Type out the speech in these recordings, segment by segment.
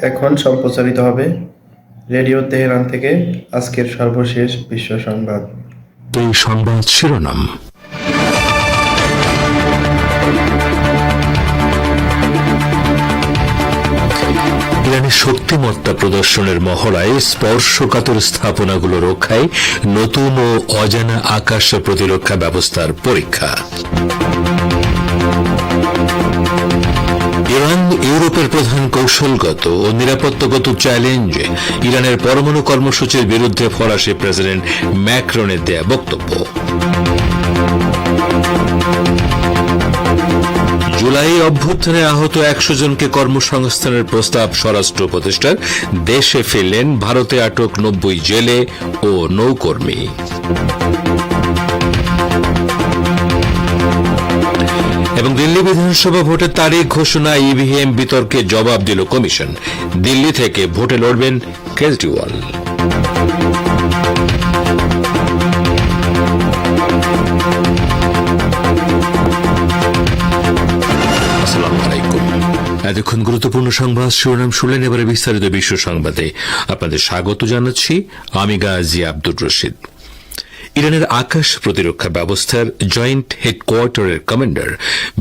এখন সম্প্রচারিত হবে রেডিও তেহরান থেকে আজকের সর্বশেষ বিশ্ব সংবাদ। এই সংবাদ শিরোনাম। ইরানের শক্তিমত্তা প্রদর্শনের মহড়ায় স্পর্শকাতর স্থাপনাগুলো রক্ষায় নতুন ও অজানা আকাশ প্রতিরক্ষা ব্যবস্থার পরীক্ষা। ইরান ইউরোপের প্রধান কৌশলগত ও নিরাপত্তাগত চ্যালেঞ্জে ইরানের পরমাণু কর্মসূচির বিরুদ্ধে ফরাসি প্রেসিডেন্ট ম্যাক্রনের দেয়া বক্তব্য। জুলাই অভ্যুত্থানে আহত ১০০ জনকে কর্মসংস্থানের প্রস্তাব স্বরাষ্ট্র উপদেষ্টার। দেশে ফিরলেন ভারতে আটক ৯০ জেলে ও নৌকর্মী। এবং দিল্লি বিধানসভা ভোটের তারিখ ঘোষণা, ইভিএম বিতর্কে জবাব দিল কমিশন। দিল্লি থেকে ভোটে লড়বেন কেজরিওয়াল। আসসালামু আলাইকুম। এতক্ষণ গুরুত্বপূর্ণ সংবাদ শিরোনাম শুনলেন। এবারে বিস্তারিত বিশ্ব সংবাদে আপনাদের স্বাগত জানাচ্ছি। আমি গাজী আব্দুর রশিদ। ইরানের আকাশ প্রতিরক্ষা ব্যবস্থার জয়েন্ট হেডকোয়ার্টারের কমান্ডার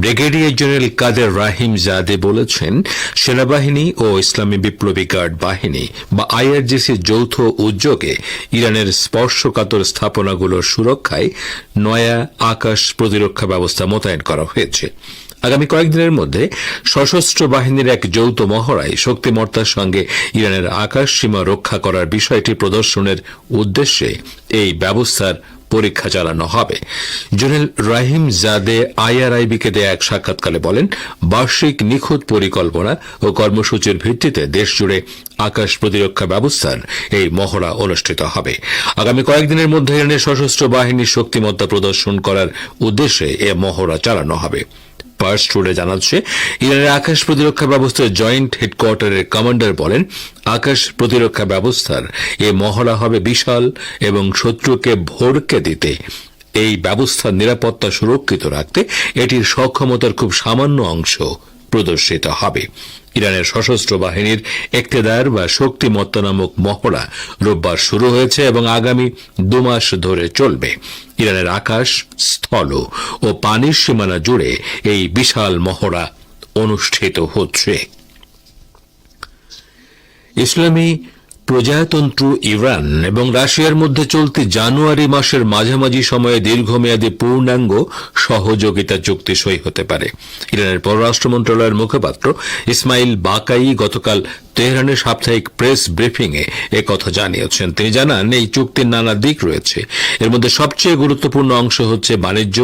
ব্রিগেডিয়ার জেনারেল কাদের রাহিম জাদে বলেছেন, সেনাবাহিনী ও ইসলামী বিপ্লবী গার্ড বাহিনী বা আইআরজিসির যৌথ উদ্যোগে ইরানের স্পর্শকাতর স্থাপনাগুলোর সুরক্ষায় নয়া আকাশ প্রতিরক্ষা ব্যবস্থা মোতায়েন করা হয়েছে। আগামী কয়েকদিনের মধ্যে সশস্ত্র বাহিনীর এক যৌথ মহড়ায় শক্তিমত্তার সঙ্গে ইরানের আকাশ সীমা রক্ষা করার বিষয়টি প্রদর্শনের উদ্দেশ্যে এই ব্যবস্থার পরীক্ষা চালানো হবে। জেনারেল রাহিম জাদে আইআরআইবিকে দেয়া এক সাক্ষাৎকারে বলেন, বার্ষিক নিখুঁত পরিকল্পনা ও কর্মসূচির ভিত্তিতে দেশজুড়ে আকাশ প্রতিরক্ষা ব্যবস্থার এই মহড়া অনুষ্ঠিত হবে। আগামী কয়েকদিনের মধ্যে ইরানের সশস্ত্র বাহিনীর শক্তিমত্তা প্রদর্শন করার উদ্দেশ্যে এ মহড়া চালানো হবে। পার্স টুডে জানাচ্ছে, ইরানের আকাশ প্রতিরক্ষা ব্যবস্থার জয়েন্ট হেডকোয়ার্টারের কমান্ডার বলেন, আকাশ প্রতিরক্ষা ব্যবস্থার এ মহড়া হবে বিশাল এবং শত্রুকে ভড়কে দিতে এই ব্যবস্থার নিরাপত্তা সুরক্ষিত রাখতে এটির সক্ষমতার খুব সামান্য অংশ প্রদর্শিত হবে। ইরানের সশস্ত্র বাহিনীর ইকতেদার বা শক্তিমত্তা নামক মহড়া রোববার শুরু হয়েছে এবং আগামী ২ মাস ধরে চলবে। ইরানের আকাশ, স্থল ও পানির সীমানা জুড়ে এই বিশাল মহড়া অনুষ্ঠিত হচ্ছে। ইসলামী প্রজাতন্ত্র ইরান এবং রাশিয়ার মধ্যে চলতি জানুয়ারি মাসের মাঝামাঝি সময়ে দীর্ঘমেয়াদী পূর্ণাঙ্গ সহযোগিতা চুক্তি সই হতে পারে। ইরানের পররাষ্ট্র মন্ত্রণালয়ের মুখপাত্র ইসমাইল বাকাই গতকাল তেহরানের সাপ্তাহিক প্রেস ব্রিফিংয়ে একথা জানিয়েছেন। তিনি জানান, এই চুক্তির নানা দিক রয়েছে। এর মধ্যে সবচেয়ে গুরুত্বপূর্ণ অংশ হচ্ছে বাণিজ্য,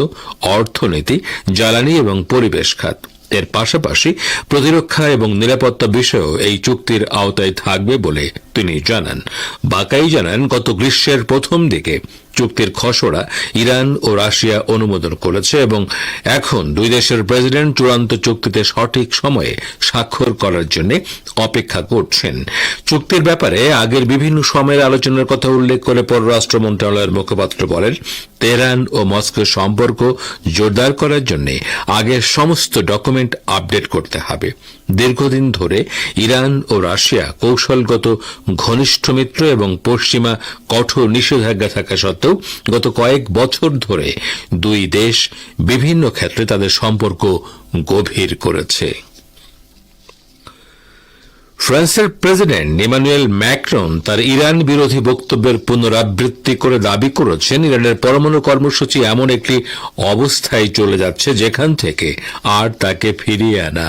অর্থনীতি, জ্বালানি এবং পরিবেশ খাত। এর পাশাপাশি প্রতিরক্ষা এবং নিরাপত্তা বিষয়েও এই চুক্তির আওতায় থাকবে বলে তিনি জানান। বাকাই জানান, গত গ্রীষ্মের প্রথম দিকে চুক্তির খসড়া ইরান ও রাশিয়া অনুমোদন করেছে এবং এখন দুই দেশের প্রেসিডেন্ট চূড়ান্ত চুক্তিতে সঠিক সময়ে স্বাক্ষর করার জন্য অপেক্ষা করছেন। চুক্তির ব্যাপারে আগের বিভিন্ন সময়ের আলোচনার কথা উল্লেখ করে পররাষ্ট্র মন্ত্রণালয়ের মুখপাত্র বলেন, তেহরান ও মস্কোর সম্পর্ক জোরদার করার জন্য আগের সমস্ত ডকুমেন্ট আপডেট করতে হবে। দীর্ঘদিন ধরে ইরান ও রাশিয়া কৌশলগত ঘনিষ্ঠ মিত্র এবং পশ্চিমা কঠোর নিষেধাজ্ঞা থাকা সত্ত্বেও গত কয়েক বছর ধরে দুই দেশ বিভিন্ন ক্ষেত্রে তাদের সম্পর্ক গভীর করেছে। ফ্রান্সের প্রেসিডেন্ট ইমানুয়েল ম্যাক্রন তার ইরান বিরোধী বক্তব্যের পুনরাবৃত্তি করে দাবি করেছেন, ইরানের পরমাণু কর্মসূচি এমন একটি অবস্থায় চলে যাচ্ছে যেখান থেকে আর তাকে ফিরিয়ে আনা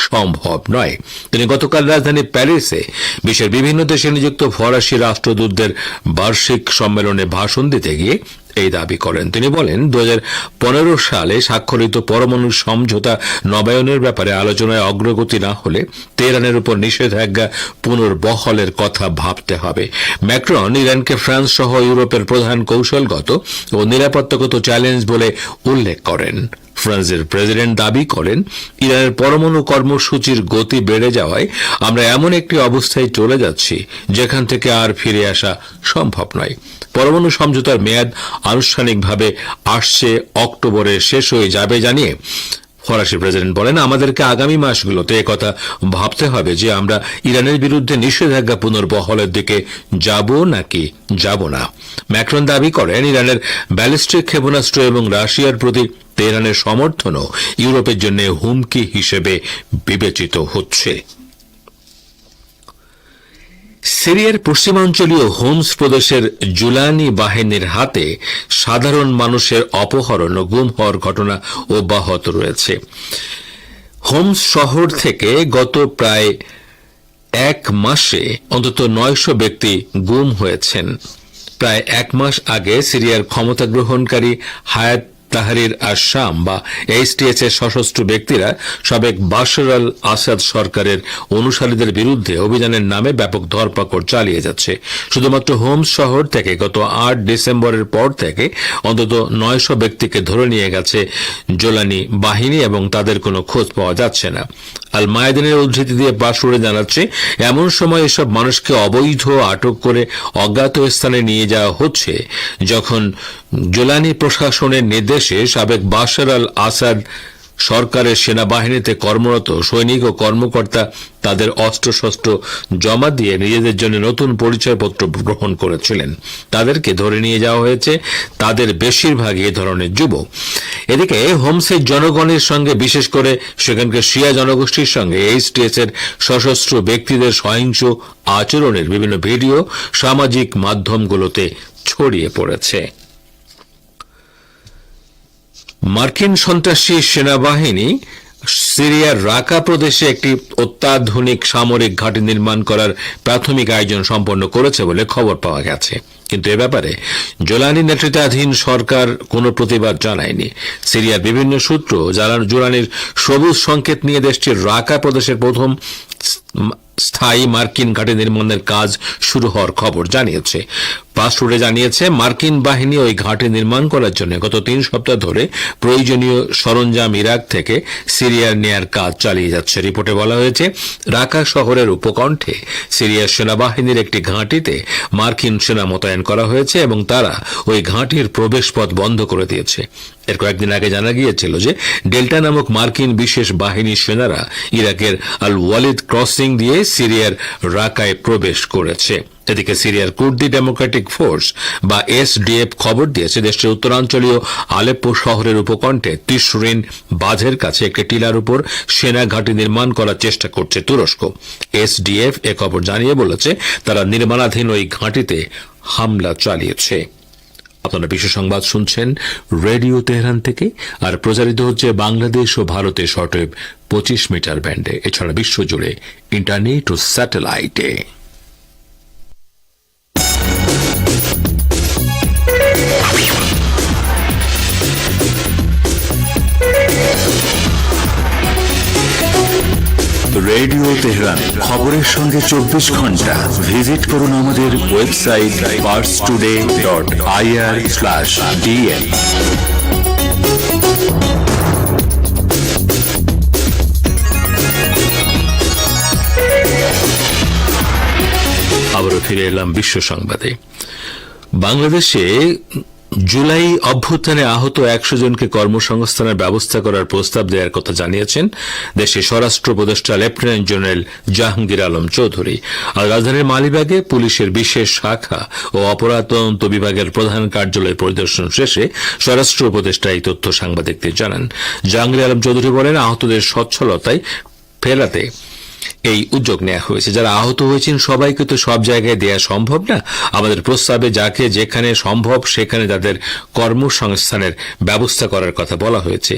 সম্ভব নয়। তিনি গতকাল রাজধানী প্যারিসে বিশ্বের বিভিন্ন দেশে নিযুক্ত ফরাসি রাষ্ট্রদূতদের বার্ষিক সম্মেলনে ভাষণ দিতে গিয়ে এই দাবি করেন। তিনি বলেন, ২০১৫ সালে স্বাক্ষরিত পরমাণু সমঝোতা নবায়নের ব্যাপারে আলোচনায় অগ্রগতি না হলে তেহরানের উপর নিষেধাজ্ঞা পুনর্বহালের কথা ভাবতে হবে। ম্যাক্রন ইরানকে ফ্রান্স সহ ইউরোপের প্রধান কৌশলগত ও নিরাপত্তাগত চ্যালেঞ্জ বলে উল্লেখ করেন। ফ্রান্সের প্রেসিডেন্ট দাবি করেন, ইরানের পরমাণু কর্মসূচির গতি বেড়ে যাওয়ায় আমরা এমন একটি অবস্থায় চলে যাচ্ছি যেখান থেকে আর ফিরে আসা সম্ভব নয়। পরমাণু সমঝোতার মেয়াদ আনুষ্ঠানিকভাবে আসছে অক্টোবরে শেষ হয়ে যাবে জানিয়ে ফরাসি প্রেসিডেন্ট বলেন, আমাদেরকে আগামী মাসগুলোতে একথা ভাবতে হবে যে আমরা ইরানের বিরুদ্ধে নিষেধাজ্ঞা পুনর্বহলের দিকে যাব নাকি যাব না। ম্যাক্রন দাবি করেন, ইরানের ব্যালিস্টিক ক্ষেপণাস্ত্র এবং রাশিয়ার প্রতি তেহরানের সমর্থনও ইউরোপের জন্য হুমকি হিসেবে বিবেচিত হচ্ছে। সিরিয়ার পশ্চিমাঞ্চলীয় হোমস প্রদেশের জুলানি বাহিনীর হাতে সাধারণ মানুষের অপহরণ ও গুম হওয়ার ঘটনা অব্যাহত রয়েছে। হোমস শহর থেকে গত প্রায় এক মাসে অন্তত 900 ব্যক্তি গুম হয়েছেন। প্রায় এক মাস আগে সিরিয়ার ক্ষমতা গ্রহণকারী হায়াত তাহরির আশ-শাম বা এইচটিএস এর সশস্ত্র ব্যক্তিরা সাবেক বাশার আল আসাদ সরকারের অনুসারীদের বিরুদ্ধে অভিযানের নামে ব্যাপক ধরপাকড় চালিয়ে যাচ্ছে। শুধুমাত্র হোমস শহর থেকে গত 8 ডিসেম্বরের পর থেকে অন্তত 900 ব্যক্তিকে ধরে নিয়ে গেছে জোলানি বাহিনী এবং তাদের কোনো খোঁজ পাওয়া যাচ্ছে না। আল মায়াদিনের উদ্ধৃতি দিয়ে বাশরে জানাচ্ছে, এমন সময় এসব মানুষকে অবৈধ আটক করে অজ্ঞাত স্থানে নিয়ে যাওয়া হচ্ছে যখন জোলানি প্রশাসনের নির্দেশে সাবেক বাশার আল আসাদ সরকারের সেনাবাহিনীতে কর্মরত সৈনিক ও কর্মকর্তা তাদের অস্ত্রশস্ত্র জমা দিয়ে নিজেদের জন্য নতুন পরিচয়পত্র গ্রহণ করেছিলেন। তাদেরকে ধরে নিয়ে যাওয়া হয়েছে, তাদের বেশিরভাগই এ ধরনের যুবক। এদিকে হোমসের জনগণের সঙ্গে, বিশেষ করে সেখানকার শিয়া জনগোষ্ঠীর সঙ্গে এইচটিএস এর সশস্ত্র ব্যক্তিদের সহিংস আচরণের বিভিন্ন ভিডিও সামাজিক মাধ্যমগুলোতে ছড়িয়ে পড়েছে। মার্কিন সন্ত্রাসী সেনাবাহিনী সিরিয়ার রাকা প্রদেশে একটি অত্যাধুনিক সামরিক ঘাঁটি নির্মাণ করার প্রাথমিক আয়োজন সম্পন্ন করেছে বলে খবর পাওয়া গেছে, কিন্তু এ ব্যাপারে জোলানি নেতৃত্বাধীন সরকার কোনো প্রতিবাদ জানায়নি। সিরিয়ার বিভিন্ন সূত্র জোলানির সবুজ সংকেত নিয়ে দেশটির রাকা প্রদেশের প্রথম স্থায়ী মার্কিন ঘাঁটি নির্মাণের কাজ শুরু হওয়ার খবর জানিয়েছে। পাসপোর্টে জানিয়েছে, মার্কিন বাহিনী ওই ঘাঁটি নির্মাণ করার জন্য গত 3 সপ্তাহ ধরে প্রয়োজনীয় সরঞ্জাম ইরাক থেকে সিরিয়ার নেয়ার কাজ চালিয়ে যাচ্ছে। রিপোর্টে বলা হয়েছে, রাকা শহরের উপকণ্ঠে সিরিয়ার সেনাবাহিনীর একটি ঘাঁটিতে মার্কিন সেনা মোতায়েন করা হয়েছে এবং তারা ওই ঘাঁটির প্রবেশপথ বন্ধ করে দিয়েছে। এর কয়েকদিন আগে জানা গিয়েছিল যে ডেল্টা নামক মার্কিন বিশেষ বাহিনীর সেনারা ইরাকের আল ওয়ালিদ ক্রসিং দিয়ে সিরিয়ার রাকায় প্রবেশ করেছে। এদিকে সিরিয়ার কুর্দি ডেমোক্রেটিক ফোর্স বা এসডিএফ খবর দিয়েছে, দেশটির উত্তরাঞ্চলীয় আলেপ্পো শহরের উপকণ্ঠে তিশরিন বাঁধের কাছে একটি টিলার উপর সেনা ঘাঁটি নির্মাণ করার চেষ্টা করছে তুরস্ক। এসডিএফ এ খবর জানিয়ে বলেছে, তারা নির্মাণাধীন ওই ঘাঁটিতে হামলা চালিয়েছে। আপনারা বিশ্ব সংবাদ শুনছেন রেডিও তেহরান থেকে, আর প্রচারিত হচ্ছে বাংলাদেশ ও ভারতের শর্টওয়েভ 25 মিটার ব্যান্ডে, এছাড়া বিশ্বজুড়ে ইন্টারনেট ও স্যাটেলাইটে। রেডিও তেহরান, খবরের সঙ্গে 24 ঘন্টা। ভিজিট করুন আমাদের ওয়েবসাইট parstoday.ir/dn। আবারও ফিরে এলাম বিশ্ব সংবাদে। বাংলাদেশে জুলাই অভ্যুত্থানে আহত 100 জনকে কর্মসংস্থানের ব্যবস্থা করার প্রস্তাব দেওয়ার কথা জানিয়েছেন দেশের স্বরাষ্ট্র উপদেষ্টা লেফটেন্যান্ট জেনারেল জাহাঙ্গীর আলম চৌধুরী। আর রাজধানীর মালিবাগে পুলিশের বিশেষ শাখা ও অপরাধ তদন্ত বিভাগের প্রধান কার্যালয় পরিদর্শন শেষে স্বরাষ্ট্র উপদেষ্টা এই তথ্য সাংবাদিকদের জানান। জাহাঙ্গীর আলম চৌধুরী বলেন, আহতদের সচ্ছলতায় ফেরাতে এই উদ্যোগ নেওয়া হয়েছে। যারা আহত হয়েছেন সবাইকে তো সব জায়গায় দেয়া সম্ভব না। আমাদের প্রস্তাবে যাকে যেখানে সম্ভব সেখানে তাদের কর্মসংস্থানের ব্যবস্থা করার কথা বলা হয়েছে।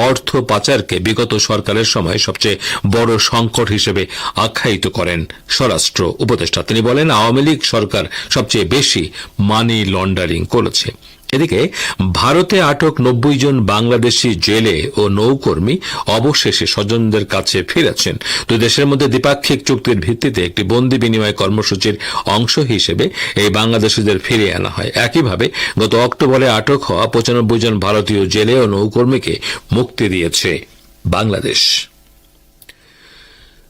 অর্থ পাচারকে বিগত সরকারের সময় সবচেয়ে বড় সংকট হিসেবে আখ্যায়িত করেন স্বরাষ্ট্র উপদেষ্টা। তিনি বলেন, আওয়ামী লীগ সরকার সবচেয়ে বেশি মানি লন্ডারিং করেছে। এদিকে ভারতে আটক 90 জন বাংলাদেশি জেলে ও নৌকর্মী অবশেষে স্বজনদের কাছে ফিরেছেন। দুই দেশের মধ্যে দ্বিপাক্ষিক চুক্তির ভিত্তিতে একটি বন্দি বিনিময় কর্মসূচির অংশ হিসেবে এই বাংলাদেশিদের ফিরিয়ে আনা হয়। একইভাবে গত অক্টোবরে আটক হওয়া 95 জন ভারতীয় জেলে ও নৌকর্মীকে মুক্তি দিয়েছে বাংলাদেশ।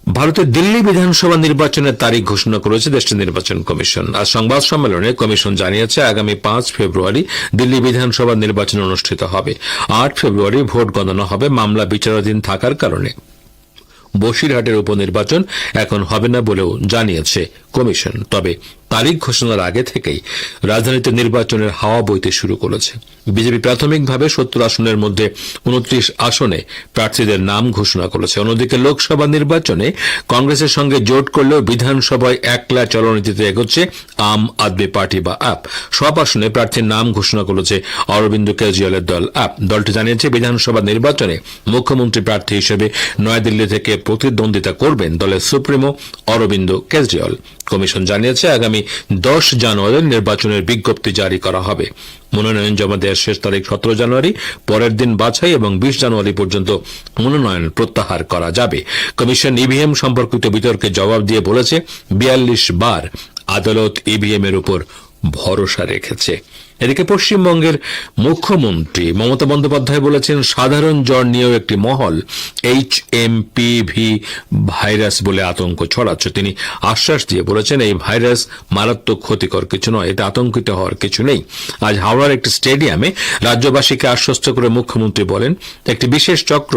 ভারতের দিল্লি বিধানসভা নির্বাচনের তারিখ ঘোষণা করেছে দেশটির নির্বাচন কমিশন। আজ সংবাদ সম্মেলনে কমিশন জানিয়েছে আগামী 5 ফেব্রুয়ারি দিল্লি বিধানসভা নির্বাচন অনুষ্ঠিত হবে। 8 ফেব্রুয়ারি ভোট গণনা হবে। মামলা বিচারাধীন থাকার কারণে বসিরহাটের উপনির্বাচন এখন হবে না বলেও জানিয়েছে কমিশন। তবে তারিখ ঘোষণার আগে থেকেই রাজধানীতে নির্বাচনের হাওয়া বইতে শুরু করেছে। বিজেপি প্রাথমিকভাবে 70 আসনের মধ্যে 29 আসনে প্রার্থীদের নাম ঘোষণা করেছে। অন্যদিকে লোকসভা নির্বাচনে কংগ্রেসের সঙ্গে জোট করলেও বিধানসভায় একলা চলনীতিতে এগোচ্ছে আম আদমি পার্টি বা আপ। সব আসনে প্রার্থীর নাম ঘোষণা করেছে অরবিন্দ কেজরিওয়ালের দল আপ। দলটি জানিয়েছে বিধানসভা নির্বাচনে মুখ্যমন্ত্রী প্রার্থী হিসেবে নয়াদিল্লি থেকে প্রতিদ্বন্দ্বিতা করবেন দলের সুপ্রিমো অরবিন্দ কেজরিওয়াল। কমিশন জানিয়েছে আগামী 10 জানুয়ারি নির্বাচনের বিজ্ঞপ্তি জারি করা হবে। মনোনয়ন জমা দেওয়ার শেষ তারিখ 17 জানুয়ারি। পরের দিন বাছাই এবং 20 জানুয়ারি পর্যন্ত মনোনয়ন প্রত্যাহার করা যাবে। কমিশন ইভিএম সম্পর্কিত বিতর্কে জবাব দিয়ে বলেছে 42 বার আদালত ইভিএম এর উপর ভরসা রেখেছে। এদিকে পশ্চিমবঙ্গের মুখ্যমন্ত্রী মমতা বন্দ্যোপাধ্যায় বলেছেন সাধারণ জ্বর নিয়েও একটি মহল HMPV ভাইরাস বলে আতঙ্ক ছড়াচ্ছে। তিনি আশ্বাস দিয়ে বলেছেন এই ভাইরাস মারাত্মক ক্ষতিকর কিছু নয়, এতে আতঙ্কিত হওয়ার কিছু নেই। আজ হাওড়ার একটি স্টেডিয়ামে রাজ্যবাসীকে আশ্বস্ত করে মুখ্যমন্ত্রী বলেন একটি বিশেষ চক্র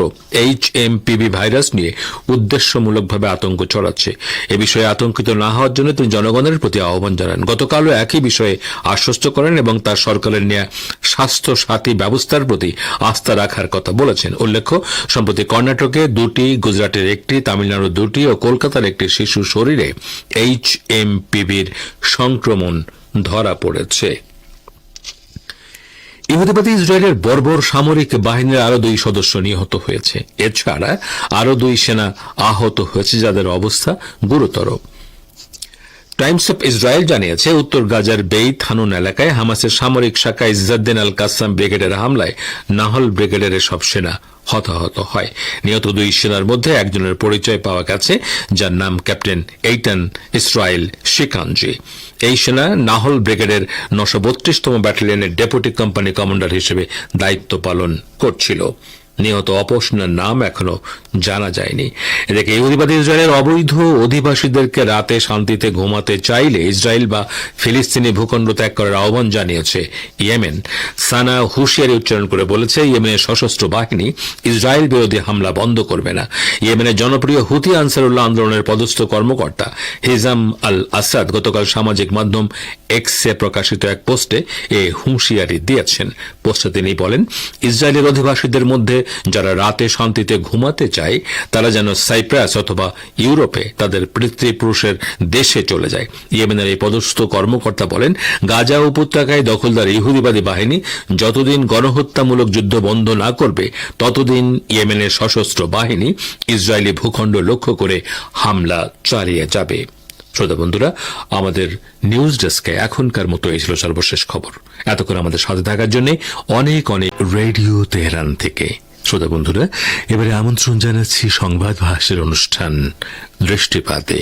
HMPV ভাইরাস নিয়ে উদ্দেশ্যমূলকভাবে আতঙ্ক ছড়াচ্ছে। এ বিষয়ে আতঙ্কিত না হওয়ার জন্য তিনি জনগণের প্রতি আহ্বান জানান। গতকালও একই বিষয়ে আশ্বস্ত করেন এবং তার সরকারের নেয়া স্বাস্থ্য সাথী ব্যবস্থার প্রতি আস্থা রাখার কথা বলেছেন। উল্লেখ্য সম্প্রতি কর্ণাটকে 2টি, গুজরাটের 1টি, তামিলনাড়ুর 2টি ও কলকাতার একটি শিশু শরীরে HMPVর সংক্রমণ ধরা পড়েছে। ইহুদিবাদী ইসরায়েলের বর্বর সামরিক বাহিনীর আরো 2 সদস্য নিহত হয়েছে। এছাড়া আরো 2 সেনা আহত হয়েছে যাদের অবস্থা গুরুতর। টাইমস অফ ইসরায়েল জানিয়েছে উত্তর গাজার বেইত হানুন এলাকায় হামাসের সামরিক শাখা ইজ্জাদ্দিন আল কাসাম ব্রিগেডের হামলায় নাহল ব্রিগেডের সব সেনা হতাহত হয়। নিহত 2 সেনার মধ্যে একজনের পরিচয় পাওয়া গেছে, যার নাম ক্যাপ্টেন এইটান ইসরায়েল শিকানজি। এই সেনা নাহল ব্রিগেডের 932তম ব্যাটালিয়নের ডেপুটি কোম্পানি কমান্ডার হিসেবে দায়িত্ব পালন করছিল। নিহত অপর সেনার নাম এখনো জানা যায়নি। এদিকে ইহুদিবাদী ইসরায়েলের অবৈধ অধিবাসীদেরকে রাতে শান্তিতে ঘুমাতে চাইলে ইসরায়েল বা ফিলিস্তিনি ভূখণ্ড ত্যাগ করার আহ্বান জানিয়েছে ইয়েমেন। সানা হুঁশিয়ারি উচ্চারণ করে বলেছে ইয়েমেনের সশস্ত্র বাহিনী ইসরায়েল বিরোধী হামলা বন্ধ করবে না। ইয়েমেনের জনপ্রিয় হুথি আনসারুল্লাহ আন্দোলনের পদস্থ কর্মকর্তা হিজাম আল আসাদ গতকাল সামাজিক মাধ্যম এক্সে প্রকাশিত এক পোস্টে এ হুঁশিয়ারি দিয়েছেন। পোস্টে তিনি বলেন ইসরায়েলের অধিবাসীদের মধ্যে যারা রাতে শান্তিতে ঘুমাতে চায় তারা যেন সাইপ্রাস অথবা ইউরোপে তাদের পিতৃপুরুষের দেশে চলে যায়। ইয়েমেনের এই পদস্থ কর্মকর্তা বলেন গাজা উপত্যকায় দখলদার ইহুদিবাদী বাহিনী যতদিন গণহত্যামূলক যুদ্ধ বন্ধ না করবে ততদিন ইয়েমেনের সশস্ত্র বাহিনী ইসরায়েলি ভূখণ্ড লক্ষ্য করে হামলা চালিয়ে যাবে। শ্রোতা বন্ধুরা, আমাদের নিউজ ডেস্কে এখনকার মতো এই ছিল সর্বশেষ খবর। এতক্ষণ আমাদের সাথে থাকার জন্য অনেক অনেক রেডিও তেহরান থেকে। শ্রোতা বন্ধুরা, এবারে আমন্ত্রণ জানাচ্ছি সংবাদ ভাষের অনুষ্ঠান দৃষ্টিপাতে।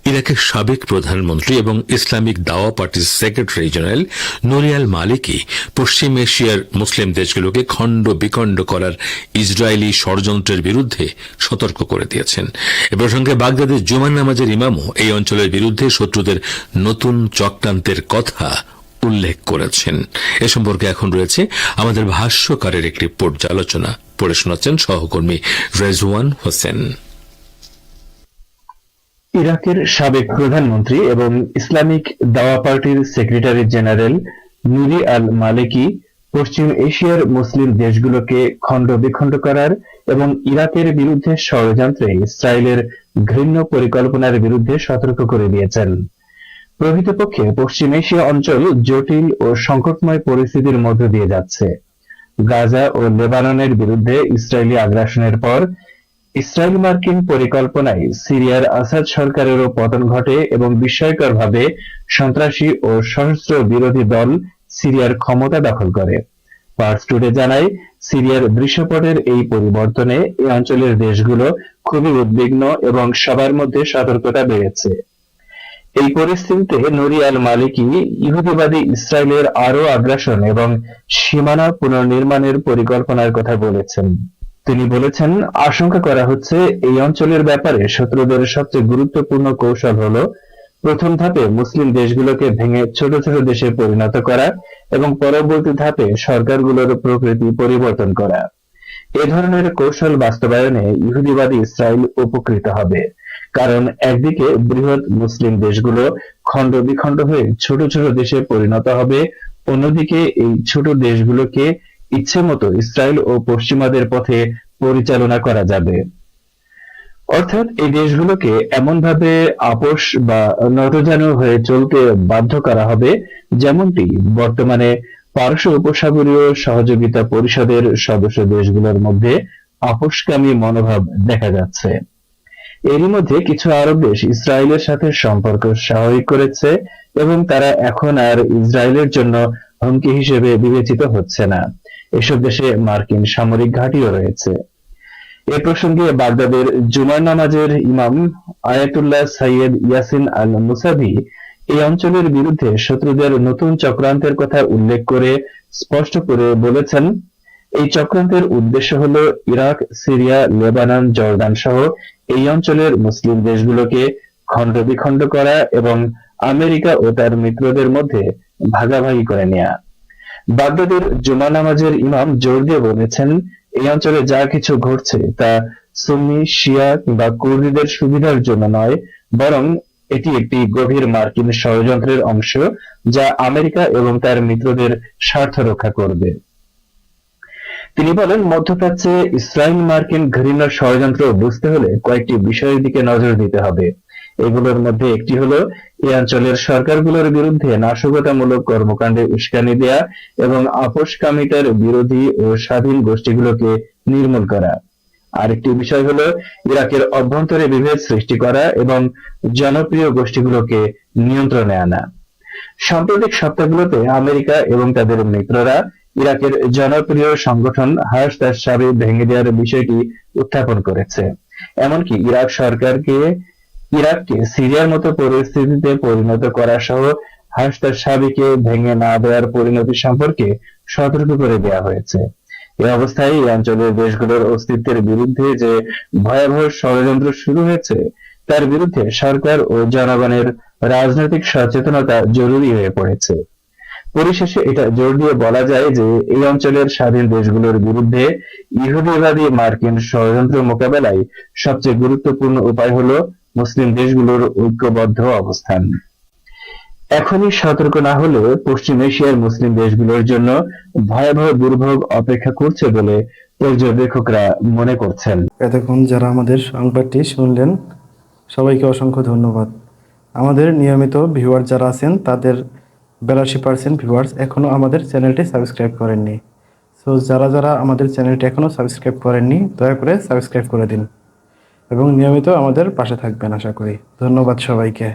ইরাকের সাবেক প্রধানমন্ত্রী এবং ইসলামিক দাওয়া পার্টির সেক্রেটারি জেনারেল নুরি আল মালিকি পশ্চিম এশিয়ার মুসলিম দেশগুলোকে খণ্ড বিখণ্ড করার ইসরায়েলি ষড়যন্ত্রের বিরুদ্ধে সতর্ক করে দিয়েছেন। এ প্রসঙ্গে বাগদাদের জুমার নামাজের ইমামও এই অঞ্চলের বিরুদ্ধে শত্রুদের নতুন চক্রান্তের কথা উল্লেখ করেছেন। এ সম্পর্কে এখন রয়েছে আমাদের ভাষ্যকারের একটি পর্যালোচনা। পড়ে শোনাচ্ছেন সহকর্মী রেজওয়ান হোসেন। ইরাকের সাবেক প্রধানমন্ত্রী এবং ইসলামিক দাওয়া পার্টির সেক্রেটারি জেনারেল নুরি আল মালিকি পশ্চিম এশিয়ার মুসলিম দেশগুলোকে খণ্ড বিখণ্ড করার এবং ইরাকের বিরুদ্ধে ষড়যন্ত্রে ইসরায়েলের ঘৃণ্য পরিকল্পনার বিরুদ্ধে সতর্ক করে দিয়েছেন। প্রকৃতপক্ষে পশ্চিম এশিয়া অঞ্চল জটিল ও সংকটময় পরিস্থিতির মধ্য দিয়ে যাচ্ছে। গাজা ও লেবাননের বিরুদ্ধে ইসরায়েলি আগ্রাসনের পর ইসরায়েল মার্কিন পরিকল্পনায় সিরিয়ার আসাদ সরকারেরও পতন ঘটে এবং বিস্ময়করভাবে সন্ত্রাসী ও সশস্ত্র বিরোধী দল সিরিয়ার ক্ষমতা দখল করে। পার্স টুডে জানায় সিরিয়ার দৃশ্যপটের এই পরিবর্তনে এই অঞ্চলের দেশগুলো খুবই উদ্বিগ্ন এবং সবার মধ্যে সতর্কতা বেড়েছে। এই পরিস্থিতিতে নুরি আল মালিকি ইহুদিবাদী ইসরায়েলের আরও আগ্রাসন এবং সীমানা পুনর্নির্মাণের পরিকল্পনার কথা বলেছেন। তিনি বলেছেন, আশঙ্কা করা হচ্ছে এই অঞ্চলের ব্যাপারে শত্রুদের সবচেয়ে গুরুত্বপূর্ণ কৌশল হলো প্রথম ধাপে মুসলিম দেশগুলোকে ভেঙে ছোট ছোট দেশে পরিণত করা এবং পরবর্তী ধাপে সরকারগুলোর প্রকৃতি পরিবর্তন করা। এ ধরনের কৌশল বাস্তবায়নে ইহুদিবাদী ইসরায়েল উপকৃত হবে, কারণ একদিকে বৃহৎ মুসলিম দেশগুলো খণ্ড বিখণ্ড হয়ে ছোট ছোট দেশে পরিণত হবে, অন্যদিকে এই ছোট দেশগুলোকে ইচ্ছে মতো ইসরায়েল ও পশ্চিমাদের পথে পরিচালনা করা যাবে। অর্থাৎ এই দেশগুলোকে এমনভাবে আপোষ বা নতজানু হয়ে চলতে বাধ্য করা হবে, যেমনটি বর্তমানে পারস্য উপসাগরীয় সহযোগিতা পরিষদের সদস্য দেশগুলোর মধ্যে আপোষকামী মনোভাব দেখা যাচ্ছে। এরই মধ্যে কিছু আরব দেশ ইসরায়েলের সাথে সম্পর্ক স্বাভাবিক করেছে এবং তারা এখন আর ইসরায়েলের জন্য হুমকি হিসেবে বিবেচিত হচ্ছে না। এসব দেশে মার্কিন সামরিক ঘাঁটিও রয়েছে। এ প্রসঙ্গে বাগদাদের জুমার নামাজের ইমাম আয়াতুল্লাহ সাইয়েদ ইয়াসিন আল মুসাভি এই অঞ্চলের বিরুদ্ধে শত্রুদের নতুন চক্রান্তের কথা উল্লেখ করে স্পষ্ট করে বলেছেন, এই চক্রান্তের উদ্দেশ্য হল ইরাক, সিরিয়া, লেবানন, জর্ডান সহ এই অঞ্চলের মুসলিম দেশগুলোকে খণ্ড বিখণ্ড করা এবং আমেরিকা ও তার মিত্রদের মধ্যে ভাগাভাগি করে নেয়া। বাগদাদের জুমা নামাজের ইমাম জোর দিয়ে বলেছেন, এই অঞ্চলে যা কিছু ঘটছে তা সুন্নি, শিয়া কিংবা কুর্দিদের সুবিধার জন্য নয়, বরং এটি একটি গভীর মার্কিন ষড়যন্ত্রের অংশ, যা আমেরিকা এবং তার মিত্রদের স্বার্থ রক্ষা করবে। তিনি বলেন, মধ্যপ্রাচ্যে ইসরায়েল মার্কিন ঘৃণ্য ষড়যন্ত্র বুঝতে হলে কয়েকটি বিষয়ের দিকে নজর দিতে হবে। এগুলোর মধ্যে একটি হলো এই অঞ্চলের সরকারগুলোর বিরুদ্ধে নাশকতামূলক কর্মকাণ্ডে উস্কানি দেয়া এবং আপোষকামিতার বিরোধী ও স্বাধীন গোষ্ঠীগুলোকে নির্মূল করা। আরেকটি বিষয় হলো ইরাকের অভ্যন্তরে বিভেদ সৃষ্টি করা এবং জনপ্রিয় গোষ্ঠীগুলোকে নিয়ন্ত্রণে আনা। সাম্প্রতিক সপ্তাহগুলোতে আমেরিকা এবং তাদের মিত্ররা ইরাকের জনপ্রিয় সংগঠন হাশদ আশ-শাবাব ভেঙে দেওয়ার বিষয়টি উত্থাপন করেছে। এমনকি ইরাককে সিরিয়ার মতো পরিস্থিতিতে পরিণত করা সহ হাশদ আশ-শাবাবকে ভেঙে না দেওয়ার পরিণতি সম্পর্কে সতর্ক করে দেওয়া হয়েছে। এই অবস্থায় এই অঞ্চলের দেশগুলোর অস্তিত্বের বিরুদ্ধে যে ভয়াবহ ষড়যন্ত্র শুরু হয়েছে, তার বিরুদ্ধে সরকার ও জনগণের রাজনৈতিক সচেতনতা জরুরি হয়ে পড়েছে। পরিশেষে এটা জোর দিয়ে বলা যায় যে এই অঞ্চলের স্বাধীন দেশগুলোর বিরুদ্ধে ইহুদিবাদী মার্কিন ষড়যন্ত্র মোকাবেলায় সবচেয়ে গুরুত্বপূর্ণ উপায় হলো মুসলিম দেশগুলোর ঐক্যবদ্ধ অবস্থান। এখনই সতর্ক না হলে পশ্চিম এশিয়ার মুসলিম দেশগুলোর জন্য ভয়াবহ দুর্ভোগ অপেক্ষা করছে বলে পর্যবেক্ষকরা মনে করছেন। এতক্ষণ যারা আমাদের সংবাদটি শুনলেন, সবাইকে অসংখ্য ধন্যবাদ। আমাদের নিয়মিত ভিউয়ার যারা আছেন তাদের 82% ভিউয়ার্স এখনও আমাদের চ্যানেলটি সাবস্ক্রাইব করেননি। সো যারা আমাদের চ্যানেলটি এখনও সাবস্ক্রাইব করেননি, দয়া করে সাবস্ক্রাইব করে দিন এবং নিয়মিত আমাদের পাশে থাকবেন আশা করি। ধন্যবাদ সবাইকে।